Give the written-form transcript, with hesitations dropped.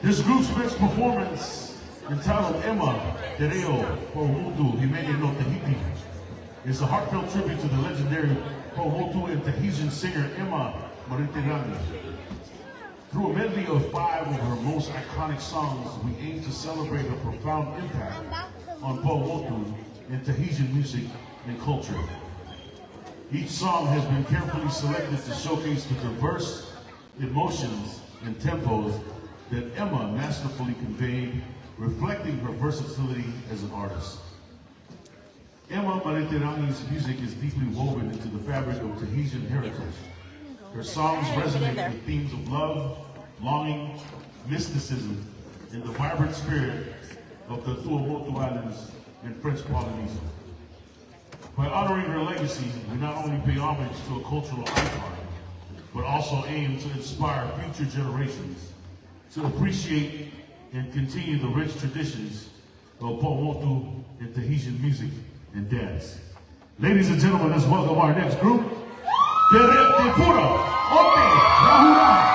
This group's next performance, entitled Emma Tereo Pohutu Himene no Tahiti, is a heartfelt tribute to the legendary Pohutu and Tahitian singer Emma Maritirangi. Through a medley of 5 of her most iconic songs, we aim to celebrate her profound impact on Pohutu and Tahitian music and culture. Each song has been carefully selected to showcase the diverse emotions and tempos that Emma masterfully conveyed, reflecting her versatility as an artist. Emma Maritirangi's music is deeply woven into the fabric of Tahitian heritage. Her songs resonate with themes of love, longing, mysticism, and the vibrant spirit of the Tuamotu Islands and French Polynesia. By honoring her legacy, we not only pay homage to a cultural icon, but also aim to inspire future generations to appreciate and continue the rich traditions of Paumotu and Tahitian music and dance. Ladies and gentlemen, let's welcome our next group, Te Pura Ote Rahura.